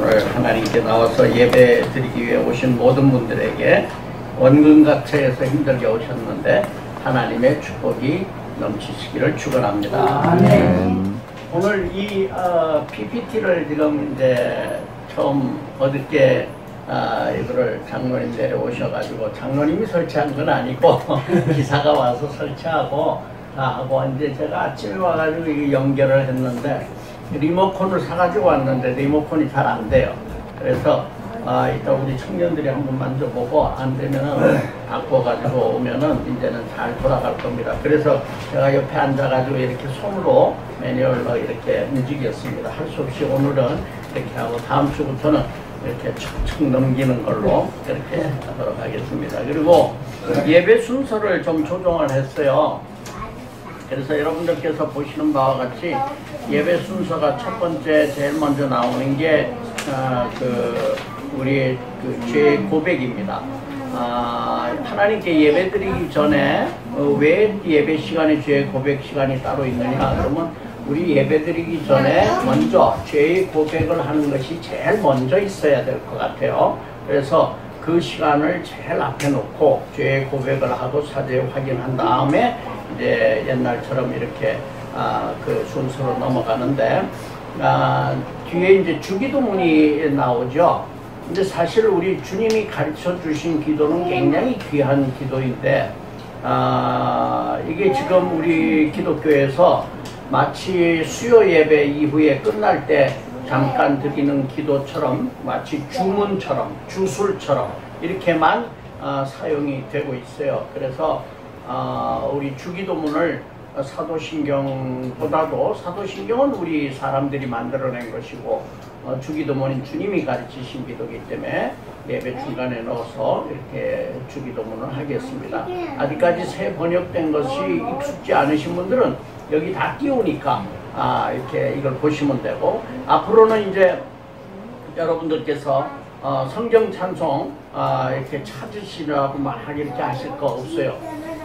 오늘 하나님께 나와서 예배 드리기 위해 오신 모든 분들에게 원근각처에서 힘들게 오셨는데 하나님의 축복이 넘치시기를 축원합니다. 오늘 이 PPT를 지금 이제 처음 어저께 이거를 장로님 내려오셔가지고 장로님이 설치한 건 아니고 기사가 와서 설치하고 하고 이제 제가 아침에 와가지고 이거 연결을 했는데 리모컨을 사가지고 왔는데 리모컨이 잘 안 돼요. 그래서 이따 우리 청년들이 한번 만져보고 안 되면은 바꿔가지고 오면은 이제는 잘 돌아갈 겁니다. 그래서 제가 옆에 앉아가지고 이렇게 손으로 매뉴얼로 이렇게 움직였습니다. 할 수 없이 오늘은 이렇게 하고 다음 주부터는 이렇게 척척 넘기는 걸로 이렇게 하도록 하겠습니다. 그리고 예배 순서를 좀 조정을 했어요. 그래서 여러분들께서 보시는 바와 같이 예배 순서가 첫 번째 제일 먼저 나오는 게 우리 죄 고백입니다. 하나님께 예배 드리기 전에 왜 예배 시간에 죄 고백 시간이 따로 있느냐 그러면 우리 예배 드리기 전에 먼저 죄의 고백을 하는 것이 제일 먼저 있어야 될 것 같아요. 그래서 그 시간을 제일 앞에 놓고 죄의 고백을 하고 사죄 확인한 다음에 이제 옛날처럼 이렇게 그 순서로 넘어가는데 뒤에 이제 주기도문이 나오죠. 근데 사실 우리 주님이 가르쳐 주신 기도는 굉장히 귀한 기도인데 이게 지금 우리 기독교에서 마치 수요 예배 이후에 끝날 때 잠깐 드리는 기도처럼 마치 주문처럼 주술처럼 이렇게만 사용이 되고 있어요. 그래서 우리 주기도문을 사도신경보다도 사도신경은 우리 사람들이 만들어낸 것이고 주기도문은 주님이 가르치신 기도이기 때문에 예배 중간에 넣어서 이렇게 주기도문을 하겠습니다. 아직까지 새 번역된 것이 익숙지 않으신 분들은 여기 다 띄우니까 이렇게 이걸 보시면 되고 앞으로는 이제 여러분들께서 성경 찬송 이렇게 찾으시라고 막 이렇게 하실 거 없어요.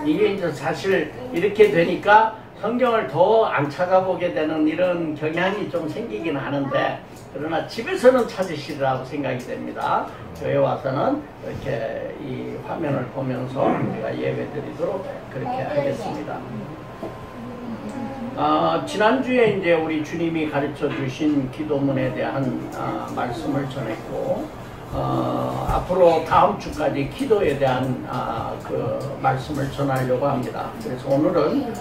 이게 이제 사실 이렇게 되니까 성경을 더 안 찾아보게 되는 이런 경향이 좀 생기긴 하는데 그러나 집에서는 찾으시라고 생각이 됩니다. 교회 와서는 이렇게 이 화면을 보면서 우리가 예배 드리도록 그렇게 하겠습니다. 지난주에 이제 우리 주님이 가르쳐 주신 기도문에 대한 말씀을 전했고 앞으로 다음 주까지 기도에 대한 그 말씀을 전하려고 합니다. 그래서 오늘은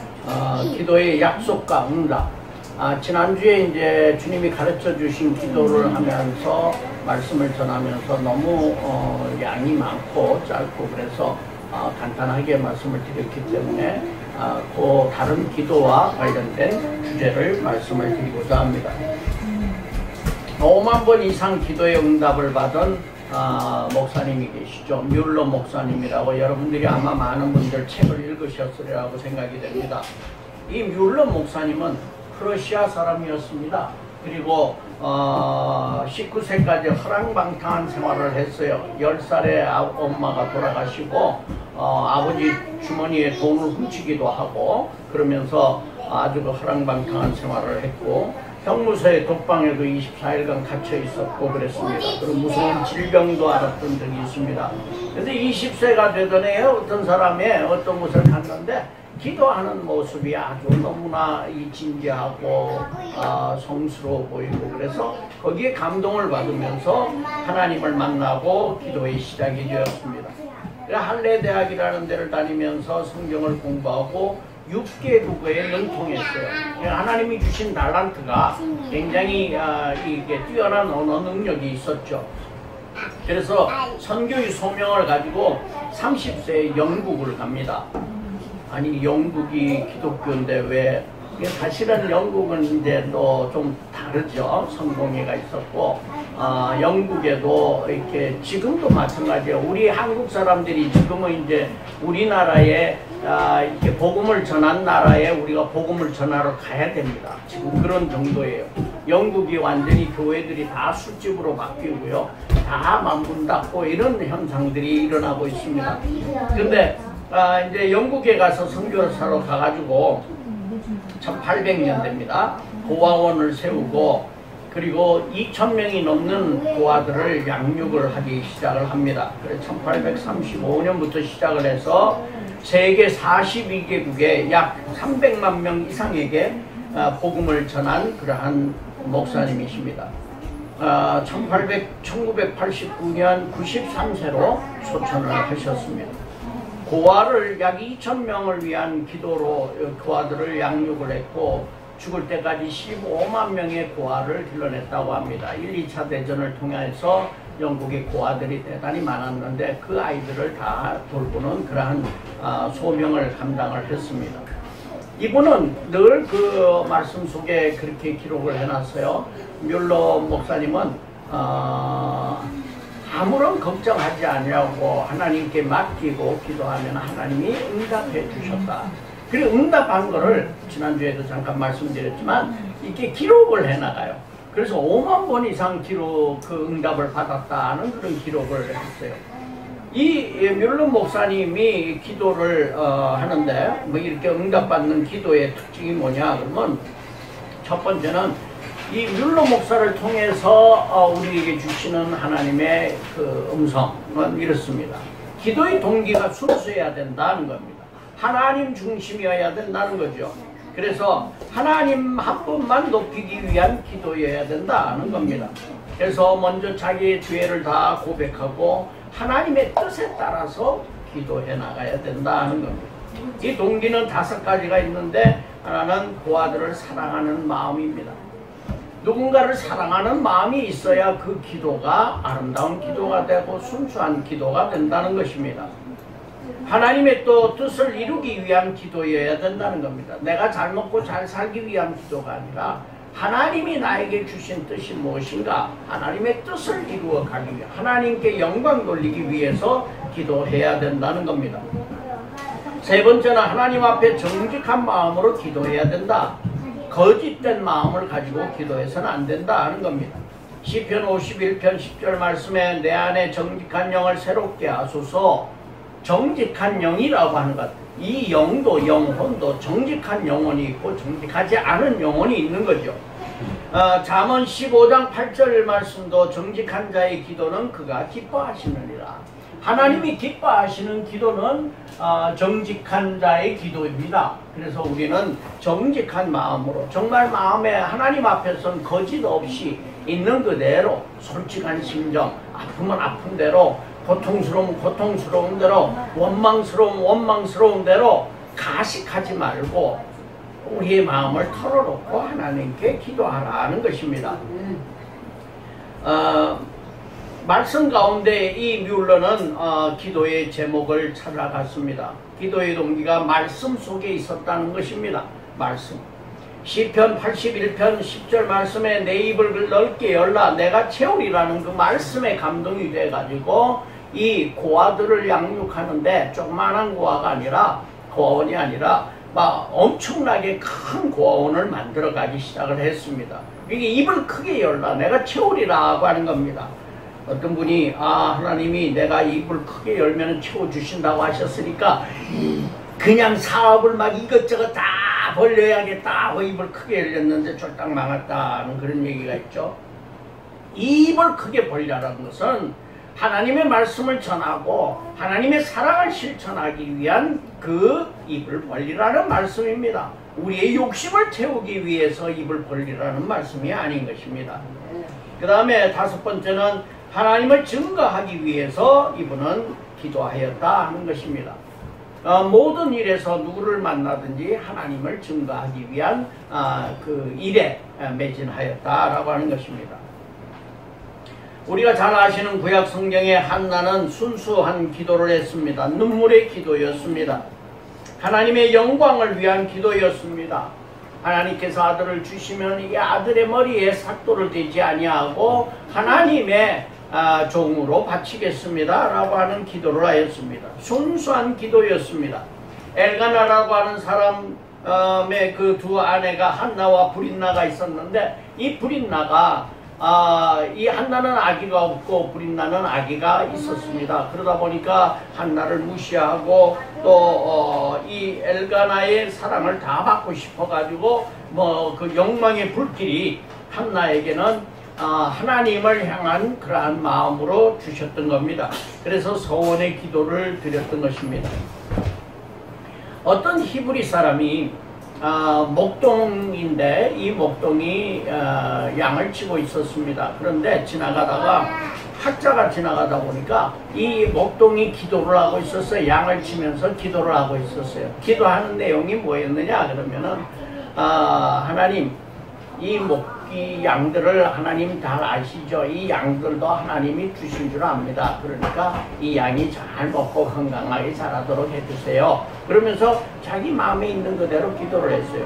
기도의 약속과 응답. 지난주에 이제 주님이 가르쳐 주신 기도를 하면서 말씀을 전하면서 너무 양이 많고 짧고 그래서 간단하게 말씀을 드렸기 때문에 그 다른 기도와 관련된 주제를 말씀을 드리고자 합니다. 5만 번 이상 기도의 응답을 받은 목사님이 계시죠. 뮬러 목사님이라고 여러분들이 아마 많은 분들 책을 읽으셨으리라고 생각이 됩니다. 이 뮬러 목사님은 러시아 사람이었습니다. 그리고 19세까지 허랑방탕한 생활을 했어요. 10살에 엄마가 돌아가시고 아버지 주머니에 돈을 훔치기도 하고 그러면서 아주 허랑방탕한 생활을 했고 형무소의 독방에도 24일간 갇혀 있었고 그랬습니다. 그리고 무서운 질병도 앓았던 적이 있습니다. 그래서 20세가 되던 해에 어떤 사람의 어떤 곳을 갔는데 기도하는 모습이 아주 너무나 진지하고 성스러워 보이고 그래서 거기에 감동을 받으면서 하나님을 만나고 기도의 시작이 되었습니다. 할례대학이라는 데를 다니면서 성경을 공부하고 6개 국어에 능통했어요. 하나님이 주신 달란트가 굉장히 이게 뛰어난 언어 능력이 있었죠. 그래서 선교의 소명을 가지고 30세에 영국을 갑니다. 아니 영국이 기독교인데 왜 사실은 영국은 이제 또 좀 다르죠. 성공회가 있었고 영국에도 이렇게 지금도 마찬가지예요. 우리 한국 사람들이 지금은 이제 우리나라에 이렇게 복음을 전한 나라에 우리가 복음을 전하러 가야 됩니다. 지금 그런 정도예요. 영국이 완전히 교회들이 다 술집으로 바뀌고요. 다 문 닫고 이런 현상들이 일어나고 있습니다. 근데 이제 영국에 가서 선교사로 가가지고 1800년대입니다. 고아원을 세우고 그리고 2,000명이 넘는 고아들을 양육을 하기 시작을 합니다. 그래서 1835년부터 시작을 해서 세계 42개국에 약 300만 명 이상에게 복음을 전한 그러한 목사님이십니다. 1989년 93세로 소천을 하셨습니다. 고아를 약 2,000명을 위한 기도로 고아들을 양육을 했고 죽을 때까지 15만 명의 고아를 길러냈다고 합니다. 1, 2차 대전을 통해서 영국의 고아들이 대단히 많았는데 그 아이들을 다 돌보는 그러한 소명을 감당을 했습니다. 이분은 늘 그 말씀 속에 그렇게 기록을 해놨어요. 뮬러 목사님은 아무런 걱정하지 않으려고 하나님께 맡기고 기도하면 하나님이 응답해 주셨다. 그리고 응답한 거를 지난주에도 잠깐 말씀드렸지만 이렇게 기록을 해나가요. 그래서 5만 번 이상 그 응답을 받았다는 그런 기록을 했어요. 이 뮬러 목사님이 기도를 하는데 뭐 이렇게 응답받는 기도의 특징이 뭐냐 그러면 첫 번째는 이 뮬러 목사를 통해서 우리에게 주시는 하나님의 그 음성은 이렇습니다. 기도의 동기가 순수해야 된다는 겁니다. 하나님 중심이어야 된다는 거죠. 그래서 하나님 한 분만 높이기 위한 기도여야 된다는 겁니다. 그래서 먼저 자기의 죄를 다 고백하고 하나님의 뜻에 따라서 기도해 나가야 된다는 겁니다. 이 동기는 5가지가 있는데 하나는 고아들을 사랑하는 마음입니다. 누군가를 사랑하는 마음이 있어야 그 기도가 아름다운 기도가 되고 순수한 기도가 된다는 것입니다. 하나님의 또 뜻을 이루기 위한 기도여야 된다는 겁니다. 내가 잘 먹고 잘 살기 위한 기도가 아니라 하나님이 나에게 주신 뜻이 무엇인가 하나님의 뜻을 이루어 가기 위해 하나님께 영광 돌리기 위해서 기도해야 된다는 겁니다. 세 번째는 하나님 앞에 정직한 마음으로 기도해야 된다. 거짓된 마음을 가지고 기도해서는 안 된다 하는 겁니다. 시편 51편 10절 말씀에 내 안에 정직한 영을 새롭게 하소서. 정직한 영이라고 하는 것, 이 영도 영혼도 정직한 영혼이 있고 정직하지 않은 영혼이 있는 거죠. 잠언 15장 8절 말씀도 정직한 자의 기도는 그가 기뻐하시느니라. 하나님이 기뻐하시는 기도는 정직한 자의 기도입니다. 그래서 우리는 정직한 마음으로 정말 마음에 하나님 앞에서는 거짓 없이 있는 그대로 솔직한 심정, 아프면 아픈 대로 고통스러운 고통스러운 대로 원망스러운 대로 가식하지 말고 우리의 마음을 털어놓고 하나님께 기도하라는 것입니다. 말씀 가운데 이 뮬러는 기도의 제목을 찾아갔습니다. 기도의 동기가 말씀 속에 있었다는 것입니다. 말씀. 시편 81편 10절 말씀에 내 입을 넓게 열라 내가 채우리라는 그 말씀에 감동이 돼가지고 이 고아들을 양육하는데 조그만한 고아가 아니라 고아원이 아니라 막 엄청나게 큰 고아원을 만들어가기 시작을 했습니다. 이게 입을 크게 열라 내가 채우리라고 하는 겁니다. 어떤 분이 하나님이 내가 입을 크게 열면 채워주신다고 하셨으니까 그냥 사업을 막 이것저것 다 벌려야겠다 하고 입을 크게 열렸는데 쫄딱 망했다는 그런 얘기가 있죠. 이 입을 크게 벌려라는 것은 하나님의 말씀을 전하고 하나님의 사랑을 실천하기 위한 그 입을 벌리라는 말씀입니다. 우리의 욕심을 채우기 위해서 입을 벌리라는 말씀이 아닌 것입니다. 그 다음에 5번째는 하나님을 증거하기 위해서 이분은 기도하였다 하는 것입니다. 모든 일에서 누구를 만나든지 하나님을 증거하기 위한 그 일에 매진하였다라고 하는 것입니다. 우리가 잘 아시는 구약 성경의 한나는 순수한 기도를 했습니다. 눈물의 기도였습니다. 하나님의 영광을 위한 기도였습니다. 하나님께서 아들을 주시면 이 아들의 머리에 삭도를 대지 아니하고 하나님의 종으로 바치겠습니다 라고 하는 기도를 하였습니다. 순수한 기도였습니다. 엘가나라고 하는 사람의 그 두 아내가 한나와 브릿나가 있었는데 이 브릿나가 이 한나는 아기가 없고 브릿나는 아기가 있었습니다. 그러다 보니까 한나를 무시하고 또 이 엘가나의 사랑을 다 받고 싶어 가지고 뭐 그 욕망의 불길이 한나에게는 하나님을 향한 그러한 마음으로 주셨던 겁니다. 그래서 서원의 기도를 드렸던 것입니다. 어떤 히브리 사람이 목동인데 이 목동이 양을 치고 있었습니다. 그런데 지나가다가 학자가 지나가다 보니까 이 목동이 기도를 하고 있었어요. 양을 치면서 기도를 하고 있었어요. 기도하는 내용이 뭐였느냐 그러면은 하나님 이 양들을 하나님 잘 아시죠? 이 양들도 하나님이 주신 줄 압니다. 그러니까 이 양이 잘 먹고 건강하게 자라도록 해주세요. 그러면서 자기 마음에 있는 그대로 기도를 했어요.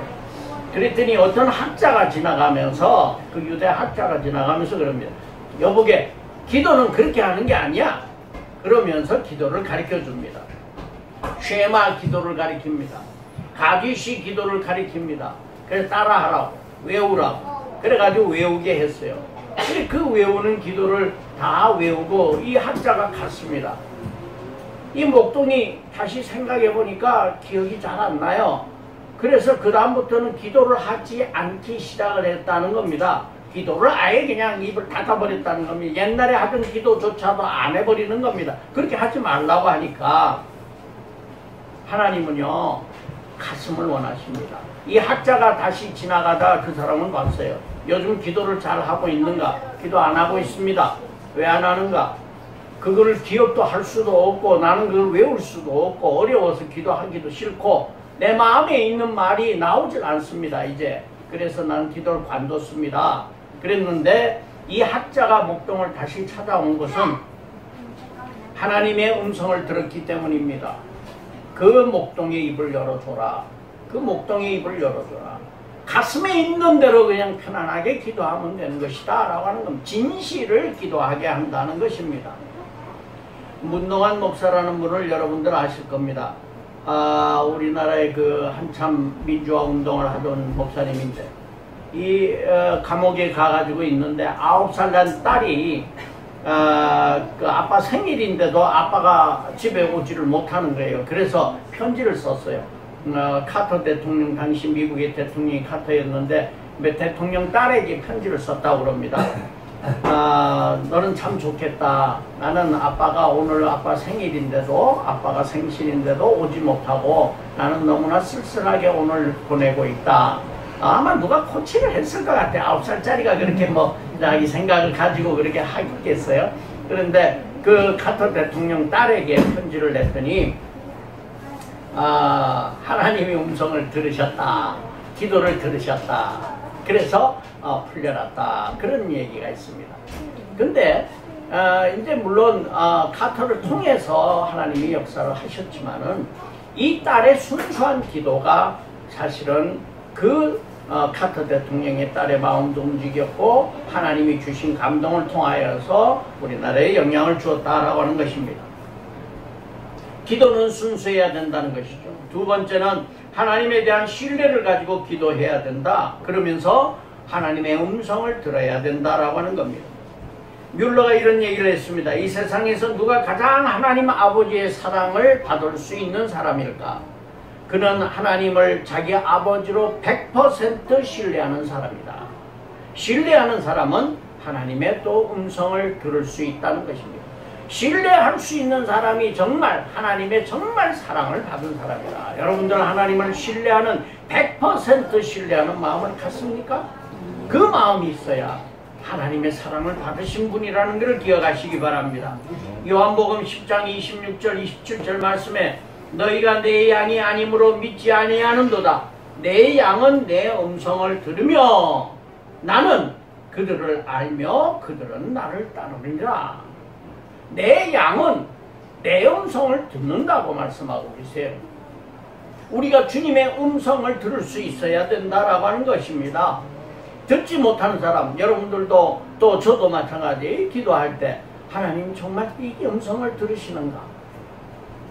그랬더니 어떤 학자가 지나가면서 그 유대 학자가 지나가면서 그럽니다. 여보게 기도는 그렇게 하는 게 아니야. 그러면서 기도를 가르쳐 줍니다. 쉐마 기도를 가르칩니다. 가디시 기도를 가르칩니다. 그래서 따라하라고 외우라고 그래가지고 외우게 했어요. 그 외우는 기도를 다 외우고 이 학자가 갔습니다. 이 목동이 다시 생각해 보니까 기억이 잘 안 나요. 그래서 그 다음부터는 기도를 하지 않기 시작을 했다는 겁니다. 기도를 아예 그냥 입을 닫아버렸다는 겁니다. 옛날에 하던 기도조차도 안 해버리는 겁니다. 그렇게 하지 말라고 하니까 하나님은요 가슴을 원하십니다. 이 학자가 다시 지나가다 그 사람은 봤어요. 요즘 기도를 잘 하고 있는가? 기도 안 하고 있습니다. 왜 안 하는가? 그거를 기억도 할 수도 없고 나는 그걸 외울 수도 없고 어려워서 기도하기도 싫고 내 마음에 있는 말이 나오질 않습니다. 이제 그래서 나는 기도를 관뒀습니다. 그랬는데 이 학자가 목동을 다시 찾아온 것은 하나님의 음성을 들었기 때문입니다. 그 목동의 입을 열어줘라. 그 목동의 입을 열어줘라. 가슴에 있는 대로 그냥 편안하게 기도하면 되는 것이다 라고 하는 건 진실을 기도하게 한다는 것입니다. 문동환 목사라는 분을 여러분들 아실 겁니다. 우리나라의 그 한참 민주화 운동을 하던 목사님인데 이 감옥에 가가지고 있는데 9살 난 딸이 그 아빠 생일인데도 아빠가 집에 오지를 못하는 거예요. 그래서 편지를 썼어요. 카터 대통령, 당시 미국의 대통령이 카터였는데 대통령 딸에게 편지를 썼다고 그럽니다. 너는 참 좋겠다. 나는 아빠가 오늘 아빠 생일인데도 아빠가 생신인데도 오지 못하고 나는 너무나 쓸쓸하게 오늘 보내고 있다. 아마 누가 코치를 했을 것 같아. 9살짜리가 그렇게 자기 생각을 가지고 그렇게 하겠어요. 그런데 그 카터 대통령 딸에게 편지를 냈더니 하나님이 음성을 들으셨다. 기도를 들으셨다. 그래서 풀려났다. 그런 얘기가 있습니다. 근데 이제 물론 카터를 통해서 하나님이 역사를 하셨지만은 이 딸의 순수한 기도가 사실은 그 카터 대통령의 딸의 마음도 움직였고 하나님이 주신 감동을 통하여서 우리나라에 영향을 주었다라고 하는 것입니다. 기도는 순수해야 된다는 것이죠. 두 번째는 하나님에 대한 신뢰를 가지고 기도해야 된다. 그러면서 하나님의 음성을 들어야 된다라고 하는 겁니다. 뮬러가 이런 얘기를 했습니다. 이 세상에서 누가 가장 하나님 아버지의 사랑을 받을 수 있는 사람일까? 그는 하나님을 자기 아버지로 100% 신뢰하는 사람이다. 신뢰하는 사람은 하나님의 또 음성을 들을 수 있다는 것입니다. 신뢰할 수 있는 사람이 정말 하나님의 정말 사랑을 받은 사람이다. 여러분들 하나님을 신뢰하는 100% 신뢰하는 마음을 갖습니까? 그 마음이 있어야 하나님의 사랑을 받으신 분이라는 것을 기억하시기 바랍니다. 요한복음 10장 26절 27절 말씀에 너희가 내 양이 아니므로 믿지 아니하는도다. 내 양은 내 음성을 들으며 나는 그들을 알며 그들은 나를 따르느니라. 내 양은 내 음성을 듣는다고 말씀하고 계세요. 우리가 주님의 음성을 들을 수 있어야 된다라고 하는 것입니다. 듣지 못하는 사람, 여러분들도 또 저도 마찬가지 기도할 때 하나님 정말 이 음성을 들으시는가?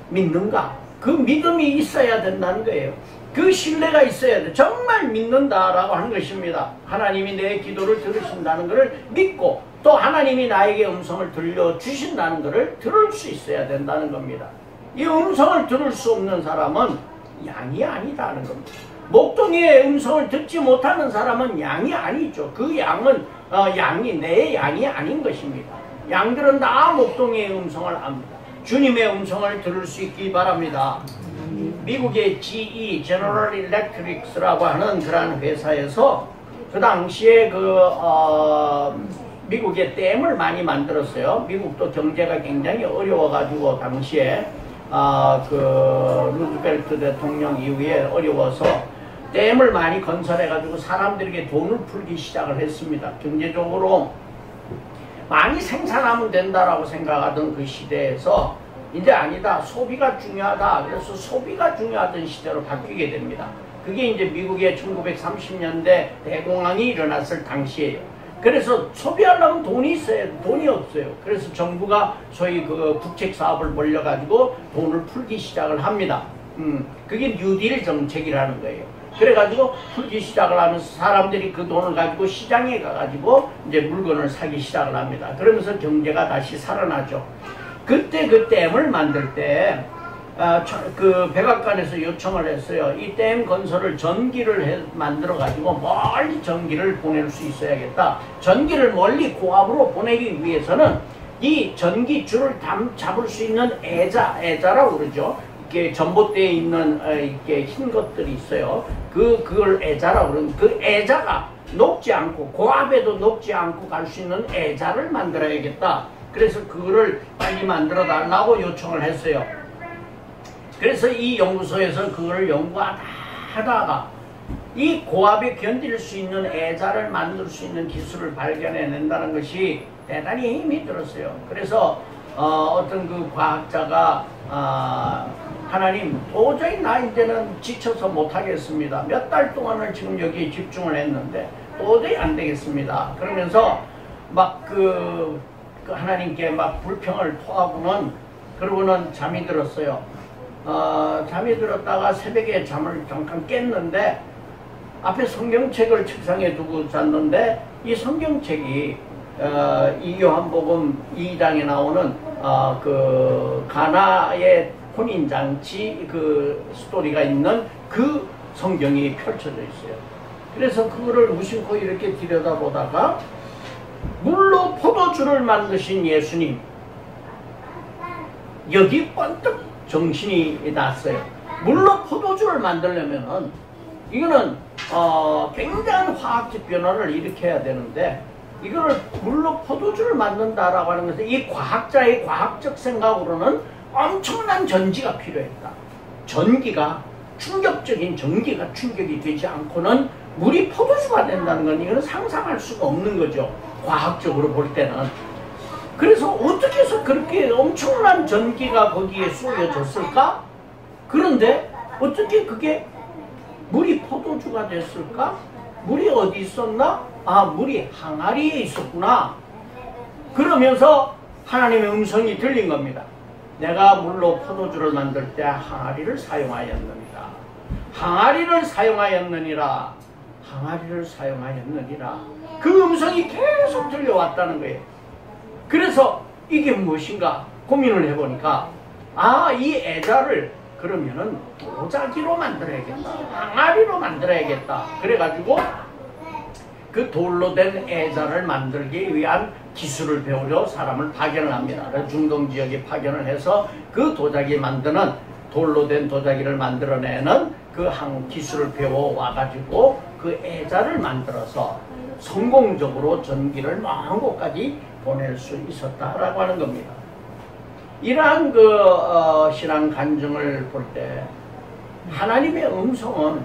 믿는가? 그 믿음이 있어야 된다는 거예요. 그 신뢰가 있어야 돼. 정말 믿는다라고 하는 것입니다. 하나님이 내 기도를 들으신다는 것을 믿고 또 하나님이 나에게 음성을 들려주신다는 것을 들을 수 있어야 된다는 겁니다. 이 음성을 들을 수 없는 사람은 양이 아니다는 겁니다. 목동이의 음성을 듣지 못하는 사람은 양이 아니죠. 그 양은 양이 내 양이 아닌 것입니다. 양들은 다 목동의 음성을 압니다. 주님의 음성을 들을 수 있기 바랍니다. 미국의 GE, General Electric라고 하는 그러한 회사에서 그 당시에 미국의 댐을 많이 만들었어요. 미국도 경제가 굉장히 어려워가지고 당시에 루즈벨트 대통령 이후에 어려워서 댐을 많이 건설해가지고 사람들에게 돈을 풀기 시작을 했습니다. 경제적으로 많이 생산하면 된다라고 생각하던 그 시대에서 이제 아니다, 소비가 중요하다. 그래서 소비가 중요하던 시대로 바뀌게 됩니다. 그게 이제 미국의 1930년대 대공황이 일어났을 당시에요. 그래서 소비하려면 돈이 있어야 돈이 없어요. 그래서 정부가 소위 그 국책 사업을 벌려가지고 돈을 풀기 시작을 합니다. 그게 뉴딜 정책이라는 거예요. 그래가지고 풀기 시작을 하면서 사람들이 그 돈을 가지고 시장에 가가지고 이제 물건을 사기 시작을 합니다. 그러면서 경제가 다시 살아나죠. 그때 그 댐을 만들 때 그 백악관에서 요청을 했어요. 이 댐 건설을 전기를 만들어 가지고 멀리 전기를 보낼 수 있어야겠다. 전기를 멀리 고압으로 보내기 위해서는 이 전기줄을 잡을 수 있는 애자라고 그러죠. 이렇게 전봇대에 있는 이렇게 흰 것들이 있어요. 그걸 애자라고 그러는, 그 애자가 녹지 않고 고압에도 녹지 않고 갈 수 있는 애자를 만들어야겠다. 그래서 그거를 빨리 만들어 달라고 요청을 했어요. 그래서 이 연구소에서 그걸 연구하다가 이 고압에 견딜 수 있는 애자를 만들 수 있는 기술을 발견해낸다는 것이 대단히 힘이 들었어요. 그래서 어떤 그 과학자가 하나님, 도저히 나 이제는 지쳐서 못하겠습니다. 몇 달 동안을 지금 여기에 집중을 했는데 도저히 안 되겠습니다. 그러면서 막 그 하나님께 막 불평을 토하고는, 그러고는 잠이 들었어요. 잠이 들었다가 새벽에 잠을 잠깐 깼는데 앞에 성경책을 책상에 두고 잤는데 이 성경책이 이 요한복음 2장에 나오는 그 가나의 혼인잔치 그 스토리가 있는 그 성경이 펼쳐져 있어요. 그래서 그거를 무심코 이렇게 들여다보다가 물로 포도주를 만드신 예수님, 여기 번뜩 정신이 났어요. 물로 포도주를 만들려면은 이거는 굉장한 화학적 변화를 일으켜야 되는데, 이거를 물로 포도주를 만든다라고 하는 것은 이 과학자의 과학적 생각으로는 엄청난 전지가 필요했다. 전기가, 충격적인 전기가 충격이 되지 않고는 물이 포도주가 된다는 건 이거는 상상할 수가 없는 거죠. 과학적으로 볼 때는. 그래서 어떻게 해서 그렇게 엄청난 전기가 거기에 쏘여졌을까? 그런데 어떻게 그게 물이 포도주가 됐을까? 물이 어디 있었나? 물이 항아리에 있었구나. 그러면서 하나님의 음성이 들린 겁니다. 내가 물로 포도주를 만들 때 항아리를 사용하였느니라. 항아리를 사용하였느니라. 항아리를 사용하였느니라. 그 음성이 계속 들려왔다는 거예요. 그래서 이게 무엇인가 고민을 해보니까 이 애자를 그러면은 도자기로 만들어야겠다. 항아리로 만들어야겠다. 그래가지고 그 돌로 된 애자를 만들기 위한 기술을 배우려 사람을 파견을 합니다. 중동 지역에 파견을 해서 그 도자기 만드는, 돌로 된 도자기를 만들어내는 그 기술을 배워와가지고 그 애자를 만들어서 성공적으로 전기를 먼 곳까지 보낼 수 있었다라고 하는 겁니다. 이러한 신앙 간증을 볼 때 하나님의 음성은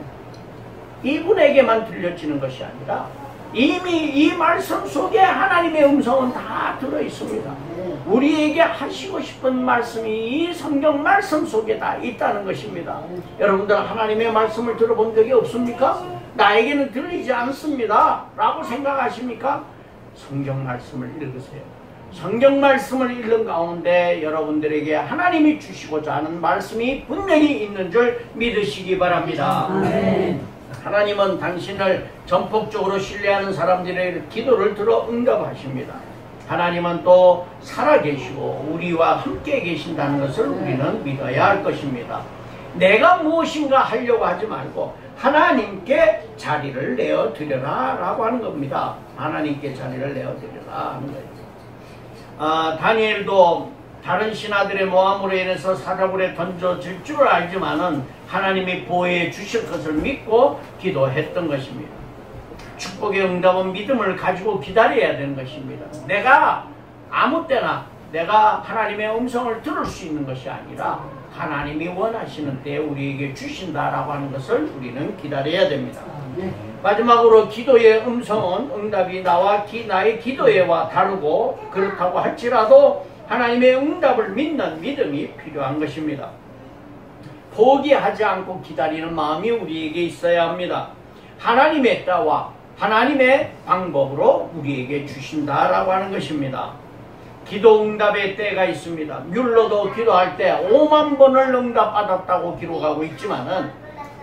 이분에게만 들려지는 것이 아니라 이미 이 말씀 속에 하나님의 음성은 다 들어있습니다. 우리에게 하시고 싶은 말씀이 이 성경 말씀 속에 다 있다는 것입니다. 여러분들 하나님의 말씀을 들어본 적이 없습니까? 나에게는 들리지 않습니다 라고 생각하십니까? 성경 말씀을 읽으세요. 성경 말씀을 읽는 가운데 여러분들에게 하나님이 주시고자 하는 말씀이 분명히 있는 줄 믿으시기 바랍니다. 하나님은 당신을 전폭적으로 신뢰하는 사람들의 기도를 들어 응답하십니다. 하나님은 또 살아계시고 우리와 함께 계신다는 것을 우리는 믿어야 할 것입니다. 내가 무엇인가 하려고 하지 말고 하나님께 자리를 내어드려라 라고 하는 겁니다. 하나님께 자리를 내어드려라 하는 거예요. 다니엘도 다른 신하들의 모함으로 인해서 사자굴에 던져질 줄 알지만은 하나님이 보호해 주실 것을 믿고 기도했던 것입니다. 축복의 응답은 믿음을 가지고 기다려야 되는 것입니다. 내가 아무 때나 내가 하나님의 음성을 들을 수 있는 것이 아니라 하나님이 원하시는 때에 우리에게 주신다라고 하는 것을 우리는 기다려야 됩니다. 마지막으로 기도의 음성은 응답이 나의 기도에와 다르고 그렇다고 할지라도 하나님의 응답을 믿는 믿음이 필요한 것입니다. 포기하지 않고 기다리는 마음이 우리에게 있어야 합니다. 하나님의 때와 하나님의 방법으로 우리에게 주신다라고 하는 것입니다. 기도 응답의 때가 있습니다. 뮬러도 기도할 때 5만 번을 응답받았다고 기록하고 있지만은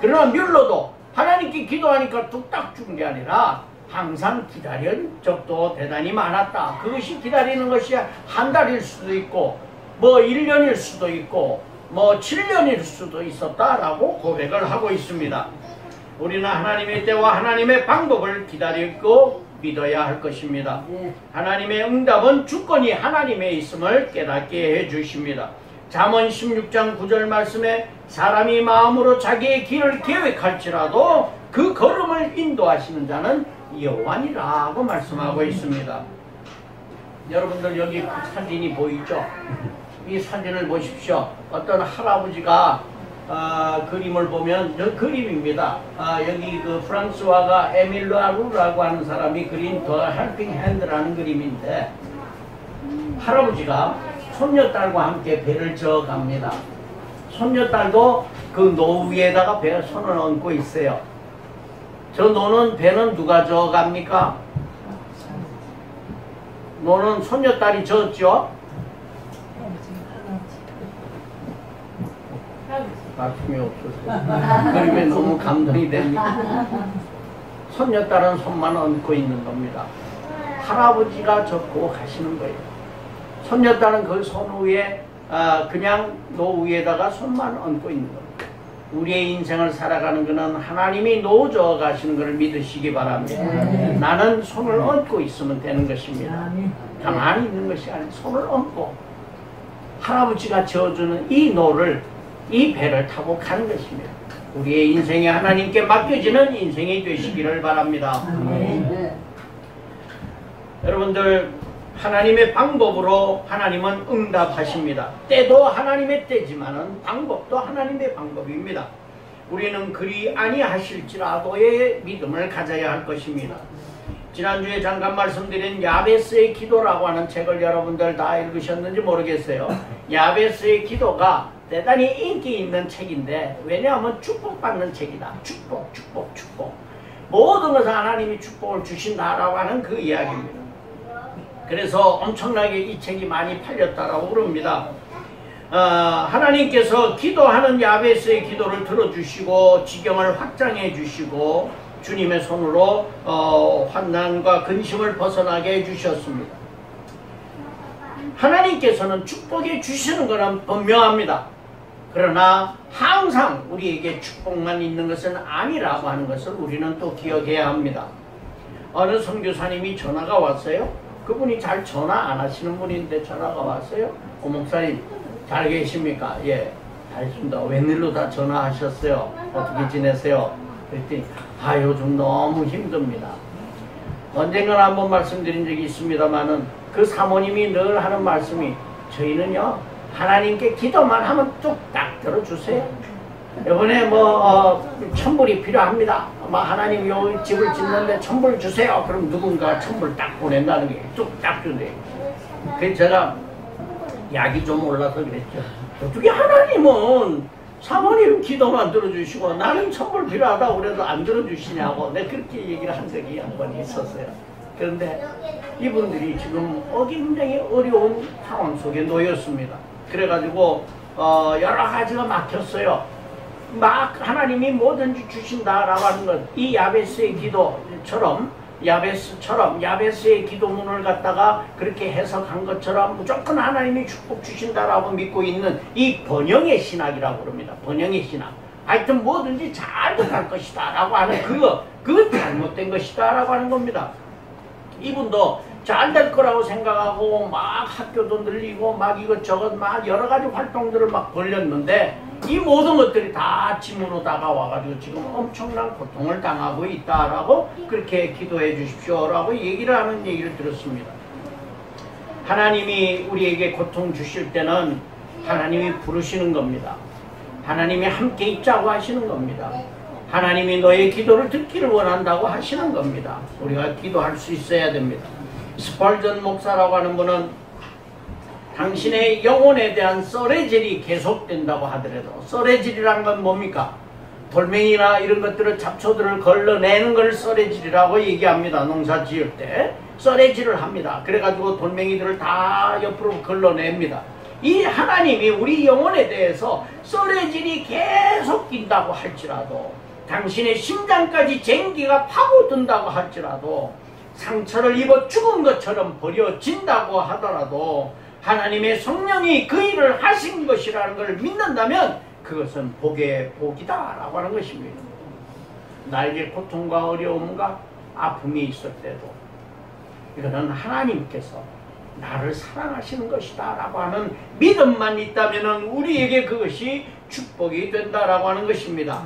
그러나 뮬러도 하나님께 기도하니까 뚝딱 준 게 아니라 항상 기다린 적도 대단히 많았다. 그것이 기다리는 것이 한 달일 수도 있고 뭐 1년일 수도 있고 뭐 7년일 수도 있었다라고 고백을 하고 있습니다. 우리는 하나님의 때와 하나님의 방법을 기다리고 믿어야 할 것입니다. 하나님의 응답은 주권이 하나님의 있음을 깨닫게 해주십니다. 잠언 16장 9절 말씀에 사람이 마음으로 자기의 길을 계획할지라도 그 걸음을 인도하시는 자는 여호와니라고 말씀하고 있습니다. 여러분들 여기 그 사진이 보이죠? 이 사진을 보십시오. 어떤 할아버지가 그림을 보면 저 그림입니다. 여기 그 프랑스화가 에밀 라루라고 하는 사람이 그린 더 헬핑 핸드라는 그림인데 할아버지가 손녀딸과 함께 배를 저어 갑니다. 손녀딸도 그 노 위에다가 배에 손을 얹고 있어요. 저 노는 배는 누가 저어 갑니까? 노는 손녀딸이 저었죠? 말씀이 없었어요. 그림에 너무 감동이 됩니다. 손녀딸은 손만 얹고 있는 겁니다. 할아버지가 젓고 가시는 거예요. 손녀딸은 그 손 위에 그냥 노 위에다가 손만 얹고 있는 겁니다. 우리의 인생을 살아가는 것은 하나님이 노저 가시는 것을 믿으시기 바랍니다. 나는 손을 얹고 있으면 되는 것입니다. 가만히 있는 것이 아니라 손을 얹고 할아버지가 저어주는 이 노를 이 배를 타고 가는 것입니다. 우리의 인생이 하나님께 맡겨지는 인생이 되시기를 바랍니다. 여러분들 하나님의 방법으로 하나님은 응답하십니다. 때도 하나님의 때지만은 방법도 하나님의 방법입니다. 우리는 그리 아니하실지라도의 믿음을 가져야 할 것입니다. 지난주에 잠깐 말씀드린 야베스의 기도라고 하는 책을 여러분들 다 읽으셨는지 모르겠어요. 야베스의 기도가 대단히 인기 있는 책인데 왜냐하면 축복받는 책이다. 축복. 모든 것을 하나님이 축복을 주신다라고 하는 그 이야기입니다. 그래서 엄청나게 이 책이 많이 팔렸다라고 그럽니다. 하나님께서 기도하는 야베스의 기도를 들어주시고 지경을 확장해 주시고 주님의 손으로 환난과 근심을 벗어나게 해주셨습니다. 하나님께서는 축복해 주시는 것은 분명합니다. 그러나 항상 우리에게 축복만 있는 것은 아니라고 하는 것을 우리는 또 기억해야 합니다. 어느 선교사님이 전화가 왔어요. 그분이 잘 전화 안 하시는 분인데 전화가 왔어요. 목사님 잘 계십니까? 예, 잘 있습니다. 웬일로 다 전화하셨어요? 어떻게 지내세요? 그랬더니 요즘 너무 힘듭니다. 언젠가 한번 말씀드린 적이 있습니다만은 그 사모님이 늘 하는 말씀이 저희는요 하나님께 기도만 하면 뚝딱 들어주세요. 이번에 천불이 필요합니다. 하나님 요 집을 짓는데 천불 주세요. 그럼 누군가 천불 딱 보낸다는 게 뚝딱 주네요. 그래서 제가 약이 좀 올라서 그랬죠. 어떻게 하나님은 사모님 기도만 들어주시고 나는 천불 필요하다고 그래도 안 들어주시냐고 내가 그렇게 얘기를 한 적이 한 번 있었어요. 그런데 이분들이 지금 굉장히 어려운 상황 속에 놓였습니다. 그래가지고 여러 가지가 막혔어요. 막 하나님이 뭐든지 주신다라고 하는 것, 이 야베스의 기도처럼 야베스처럼 야베스의 기도문을 갖다가 그렇게 해석한 것처럼 무조건 하나님이 축복 주신다라고 믿고 있는 이 번영의 신학이라고 그럽니다. 번영의 신학. 하여튼 뭐든지 잘 될 것이다 라고 하는 그건 잘못된 것이다 라고 하는 겁니다. 이분도 잘 될 거라고 생각하고 막 학교도 늘리고 막 이것저것 막 여러 가지 활동들을 막 벌였는데 이 모든 것들이 다 짐으로 다가와가지고 지금 엄청난 고통을 당하고 있다라고 그렇게 기도해 주십시오라고 얘기를 하는 얘기를 들었습니다. 하나님이 우리에게 고통 주실 때는 하나님이 부르시는 겁니다. 하나님이 함께 있자고 하시는 겁니다. 하나님이 너의 기도를 듣기를 원한다고 하시는 겁니다. 우리가 기도할 수 있어야 됩니다. 스펄전 목사라고 하는 분은 당신의 영혼에 대한 썰해질이 계속된다고 하더라도, 썰해질이란 건 뭡니까? 돌멩이나 이런 것들을 잡초들을 걸러내는 걸 썰해질이라고 얘기합니다. 농사 지을 때 썰해질을 합니다. 그래가지고 돌멩이들을 다 옆으로 걸러냅니다. 이 하나님이 우리 영혼에 대해서 썰해질이 계속 낀다고 할지라도, 당신의 심장까지 쟁기가 파고든다고 할지라도, 상처를 입어 죽은 것처럼 버려진다고 하더라도 하나님의 성령이 그 일을 하신 것이라는 걸 믿는다면 그것은 복의 복이다 라고 하는 것입니다. 나에게 고통과 어려움과 아픔이 있을 때도 이거는 하나님께서 나를 사랑하시는 것이다 라고 하는 믿음만 있다면 우리에게 그것이 축복이 된다라고 하는 것입니다.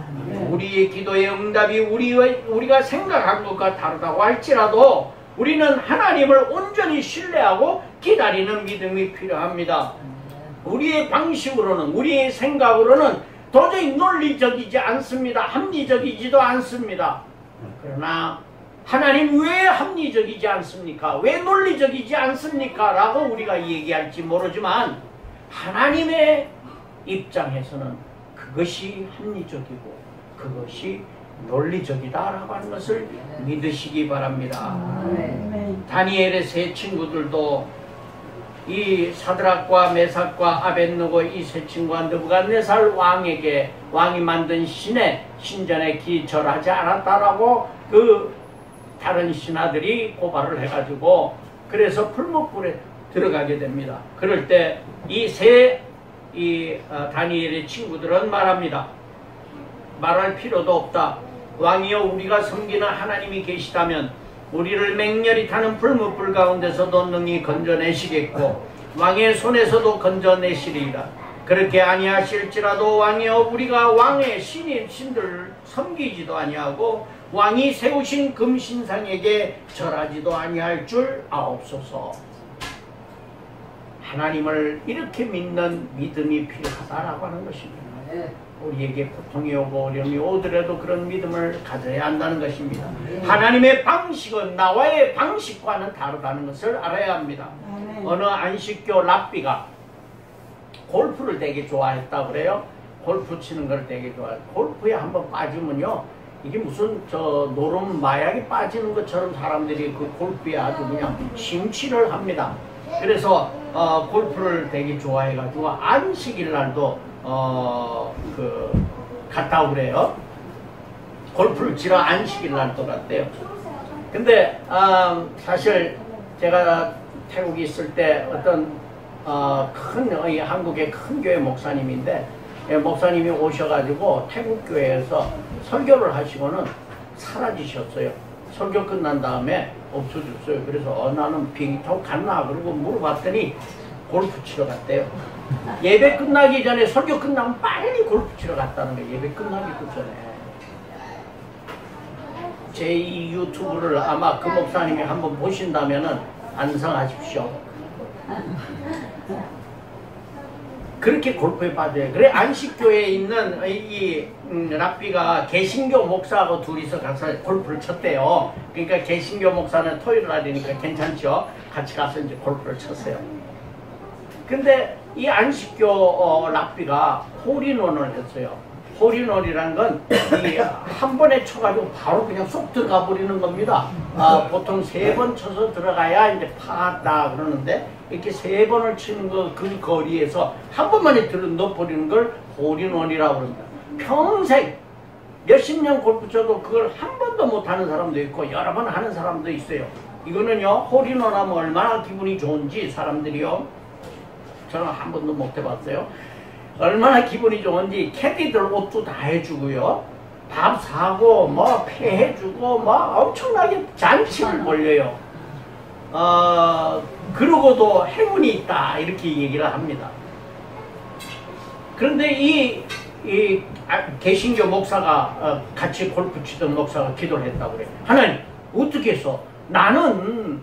우리의 기도의 응답이 우리가 생각한 것과 다르다고 할지라도 우리는 하나님을 온전히 신뢰하고 기다리는 믿음이 필요합니다. 우리의 방식으로는, 우리의 생각으로는 도저히 논리적이지 않습니다. 합리적이지도 않습니다. 그러나 하나님 왜 합리적이지 않습니까? 왜 논리적이지 않습니까? 라고 우리가 얘기할지 모르지만 하나님의 입장에서는 그것이 합리적이고 그것이 논리적이다라고 하는 것을 믿으시기 바랍니다. 다니엘의 세 친구들도 이 사드락과 메삭과 아벳느고 이 세 친구가 느부갓네살 왕이 만든 신전에 기절하지 않았다라고 그 다른 신하들이 고발을 해가지고 그래서 풀무불에 들어가게 됩니다. 그럴 때 이 다니엘의 친구들은 말합니다. 말할 필요도 없다. 왕이여, 우리가 섬기는 하나님이 계시다면 우리를 맹렬히 타는 풀무불 가운데서도 능히 건져내시겠고 왕의 손에서도 건져내시리라. 그렇게 아니하실지라도 왕이여, 우리가 왕의 신들을 섬기지도 아니하고 왕이 세우신 금신상에게 절하지도 아니할 줄 아옵소서. 하나님을 이렇게 믿는 믿음이 필요하다라고 하는 것입니다. 우리에게 고통이 오고 어려움이 오더라도 그런 믿음을 가져야 한다는 것입니다. 하나님의 방식은 나와의 방식과는 다르다는 것을 알아야 합니다. 어느 안식교 랍비가 골프를 되게 좋아했다고 그래요. 골프 치는 걸 되게 좋아해요. 골프에 한번 빠지면요, 이게 무슨 노름 마약이 빠지는 것처럼 사람들이 그 골프에 아주 그냥 심취를 합니다. 그래서 골프를 되게 좋아해가지고 안식일 날도 갔다 오래요. 골프를 치러 안식일 날도 갔대요. 근데 사실 제가 태국에 있을 때 어떤 한국의 큰 교회 목사님인데, 목사님이 오셔가지고 태국 교회에서 설교를 하시고는 사라지셨어요. 설교 끝난 다음에 없어졌어요. 그래서 나는 비행기 타고 갔나 그러고 물어봤더니 골프 치러 갔대요. 예배 끝나기 전에, 설교 끝나면 빨리 골프 치러 갔다는 거예요. 예배 끝나기도 전에. 제 이 유튜브를 아마 그 목사님이 한번 보신다면은 반성하십시오. 그렇게 골프에 빠져요. 그래 안식교에 있는 이 랍비가 개신교 목사하고 둘이서 가서 골프를 쳤대요. 그러니까 개신교 목사는 토요일 날이니까 괜찮죠. 같이 가서 이제 골프를 쳤어요. 근데 이 안식교 랍비가 홀인원을 했어요. 홀인원이란 건 한 번에 쳐가지고 바로 그냥 쏙 들어가 버리는 겁니다. 보통 3번 쳐서 들어가야 이제 파다 그러는데 이렇게 3번을 치는 그 거리에서 한 번만에 넣어버리는 걸 홀인원이라고 합니다. 몇십 년 골프 쳐도 그걸 한 번도 못 하는 사람도 있고 여러 번 하는 사람도 있어요. 이거는요, 홀인원 하면 얼마나 기분이 좋은지 사람들이요, 저는 한 번도 못 해봤어요. 얼마나 기분이 좋은지 캐디들 옷도 다 해주고요, 밥 사고 뭐 패해주고 뭐 엄청나게 잔치를 벌려요. 그러고도 행운이 있다 이렇게 얘기를 합니다. 그런데 이 개신교 목사가 같이 골프 치던 목사가 기도를 했다고 그래. 하나님, 어떻게 해서 나는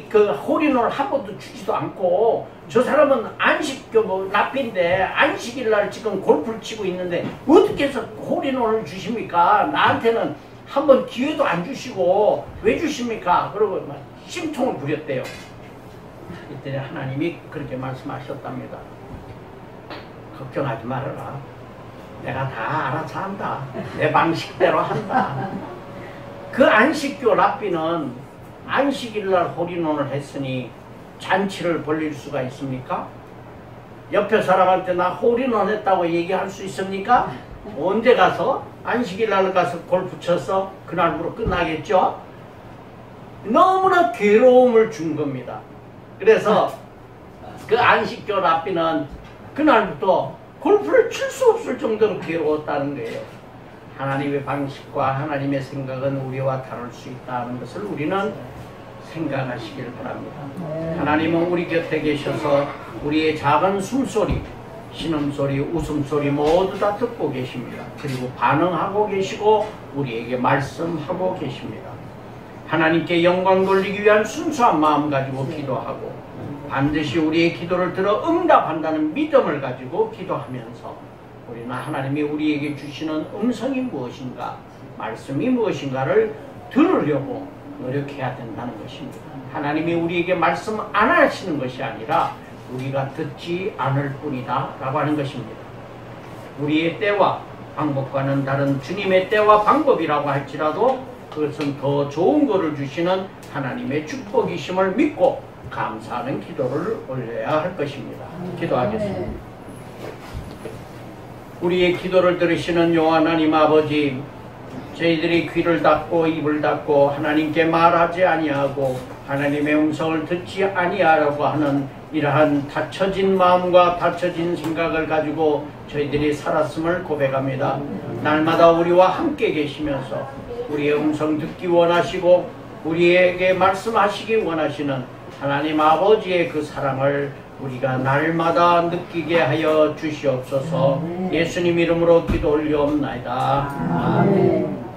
그 홀인원을 한 번도 주지도 않고 저 사람은 안식교 납비인데 안식일 날 지금 골프를 치고 있는데 어떻게 해서 홀인원을 주십니까? 나한테는 한 번 기회도 안 주시고 왜 주십니까? 그러고 막 심통을 부렸대요. 이때 하나님이 그렇게 말씀하셨답니다. 걱정하지 말아라. 내가 다 알아서 한다. 내 방식대로 한다. 그 안식교 랍비는 안식일날 홀인원을 했으니 잔치를 벌릴 수가 있습니까? 옆에 사람한테 나 홀인원 했다고 얘기할 수 있습니까? 언제 가서? 안식일날 가서 골프 쳐서 그날부로 끝나겠죠? 너무나 괴로움을 준 겁니다. 그래서 그 안식교 랍비는 그날부터 골프를 칠 수 없을 정도로 괴로웠다는 거예요. 하나님의 방식과 하나님의 생각은 우리와 다를 수 있다는 것을 우리는 생각하시길 바랍니다. 하나님은 우리 곁에 계셔서 우리의 작은 숨소리, 신음소리, 웃음소리 모두 다 듣고 계십니다. 그리고 반응하고 계시고 우리에게 말씀하고 계십니다. 하나님께 영광 돌리기 위한 순수한 마음 가지고 기도하고 반드시 우리의 기도를 들어 응답한다는 믿음을 가지고 기도하면서 우리는 하나님이 우리에게 주시는 음성이 무엇인가, 말씀이 무엇인가를 들으려고 노력해야 된다는 것입니다. 하나님이 우리에게 말씀 안 하시는 것이 아니라 우리가 듣지 않을 뿐이다 라고 하는 것입니다. 우리의 때와 방법과는 다른 주님의 때와 방법이라고 할지라도 그것은 더 좋은 것을 주시는 하나님의 축복이심을 믿고 감사하는 기도를 올려야 할 것입니다. 기도하겠습니다. 우리의 기도를 들으시는 요 하나님 아버지, 저희들이 귀를 닫고 입을 닫고 하나님께 말하지 아니하고 하나님의 음성을 듣지 아니하려고 하는 이러한 닫혀진 마음과 닫혀진 생각을 가지고 저희들이 살았음을 고백합니다. 날마다 우리와 함께 계시면서 우리의 음성 듣기 원하시고 우리에게 말씀하시기 원하시는 하나님 아버지의 그 사랑을 우리가 날마다 느끼게 하여 주시옵소서. 예수님 이름으로 기도 올리옵나이다. 아멘.